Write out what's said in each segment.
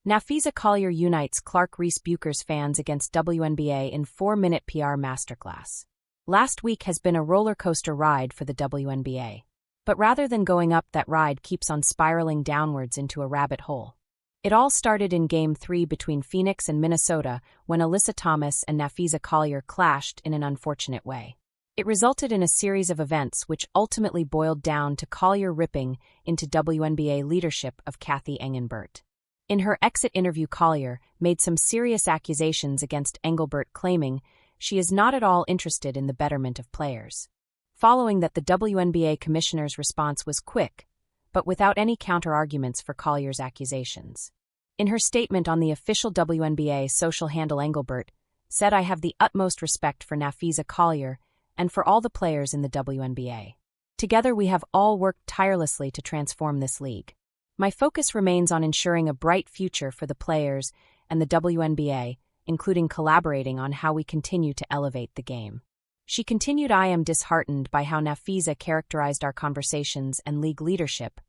Napheesa Collier unites Reese Bueckers fans against WNBA in 4-minute PR masterclass. Last week has been a roller coaster ride for the WNBA. But rather than going up, that ride keeps on spiraling downwards into a rabbit hole. It all started in Game 3 between Phoenix and Minnesota when Alyssa Thomas and Napheesa Collier clashed in an unfortunate way. It resulted in a series of events which ultimately boiled down to Collier ripping into WNBA leadership of Cathy Engelbert. In her exit interview, Collier made some serious accusations against Engelbert, claiming she is not at all interested in the betterment of players. Following that, the WNBA commissioner's response was quick, but without any counter-arguments for Collier's accusations. In her statement on the official WNBA social handle, Engelbert said, "I have the utmost respect for Napheesa Collier and for all the players in the WNBA. Together we have all worked tirelessly to transform this league. My focus remains on ensuring a bright future for the players and the WNBA, including collaborating on how we continue to elevate the game." She continued, "I am disheartened by how Napheesa characterized our conversations and league leadership,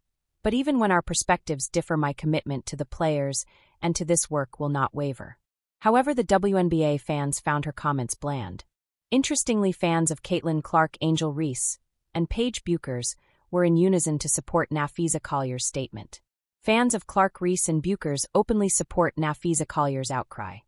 but even when our perspectives differ, my commitment to the players and to this work will not waver." However, the WNBA fans found her comments bland. Interestingly, fans of Caitlin Clark, Angel Reese, and Paige Bueckers were in unison to support Napheesa Collier's statement. Fans of Clark, Reese, and Bueckers openly support Napheesa Collier's outcry.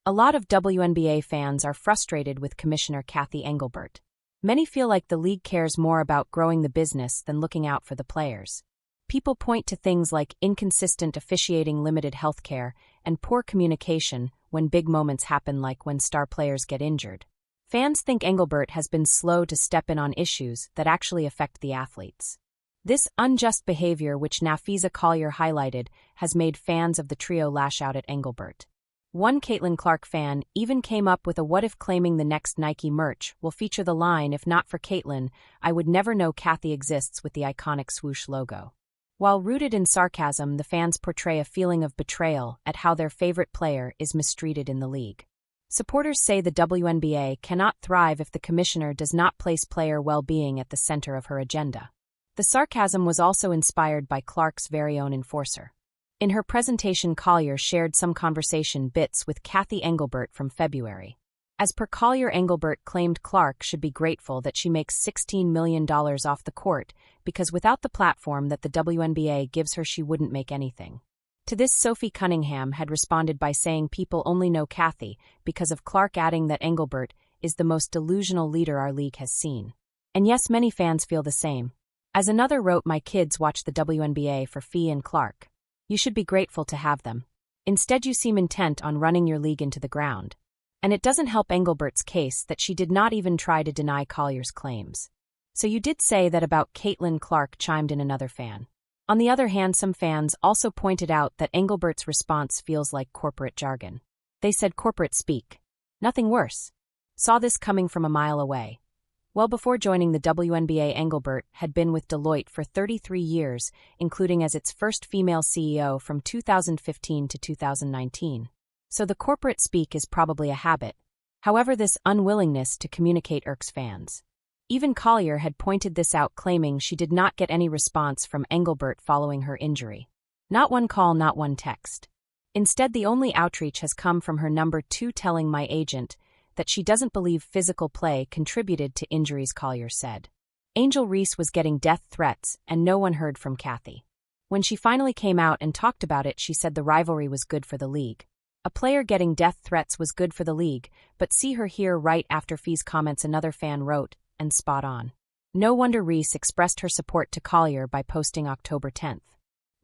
A lot of WNBA fans are frustrated with Commissioner Cathy Engelbert. Many feel like the league cares more about growing the business than looking out for the players. People point to things like inconsistent officiating, limited health care, and poor communication when big moments happen, like when star players get injured. Fans think Engelbert has been slow to step in on issues that actually affect the athletes. This unjust behavior, which Napheesa Collier highlighted, has made fans of the trio lash out at Engelbert. One Caitlin Clark fan even came up with a what-if, claiming the next Nike merch will feature the line, "If not for Caitlin, I would never know Cathy exists," with the iconic swoosh logo. While rooted in sarcasm, the fans portray a feeling of betrayal at how their favorite player is mistreated in the league. Supporters say the WNBA cannot thrive if the commissioner does not place player well-being at the center of her agenda. The sarcasm was also inspired by Clark's very own enforcer. In her presentation, Collier shared some conversation bits with Cathy Engelbert from February. As per Collier, Engelbert claimed Clark should be grateful that she makes $16 million off the court, because without the platform that the WNBA gives her, she wouldn't make anything. To this, Sophie Cunningham had responded by saying people only know Cathy because of Clark, adding that Engelbert is the most delusional leader our league has seen. And yes, many fans feel the same. As another wrote, "My kids watch the WNBA for Fee and Clark. You should be grateful to have them. Instead, you seem intent on running your league into the ground." And it doesn't help Engelbert's case that she did not even try to deny Collier's claims. "So you did say that about Caitlin Clark," chimed in another fan. On the other hand, some fans also pointed out that Engelbert's response feels like corporate jargon. They said, "Corporate speak. Nothing worse. Saw this coming from a mile away." Well before joining the WNBA, Engelbert had been with Deloitte for 33 years, including as its first female CEO from 2015 to 2019. So the corporate speak is probably a habit. However, this unwillingness to communicate irks fans. Even Collier had pointed this out, claiming she did not get any response from Engelbert following her injury. Not one call, not one text. Instead, the only outreach has come from her number 2 telling "my agent" that she doesn't believe physical play contributed to injuries, Collier said. Angel Reese was getting death threats, and no one heard from Cathy. When she finally came out and talked about it, she said the rivalry was good for the league. A player getting death threats was good for the league, but see her here right after Fee's comments, another fan wrote, and spot on. No wonder Reese expressed her support to Collier by posting October 10th.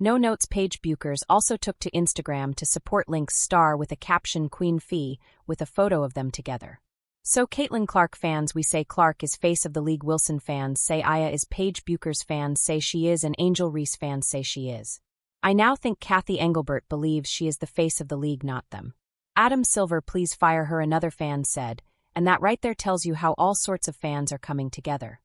No notes. Paige Bueckers also took to Instagram to support Link's star with a caption, "Queen Fee," with a photo of them together. So Caitlin Clark fans, we say Clark is face of the league. Wilson fans say Aya is. Paige Bueckers fans say she is, and Angel Reese fans say she is. I now think Cathy Engelbert believes she is the face of the league, not them. Adam Silver, please fire her, another fan said, and that right there tells you how all sorts of fans are coming together.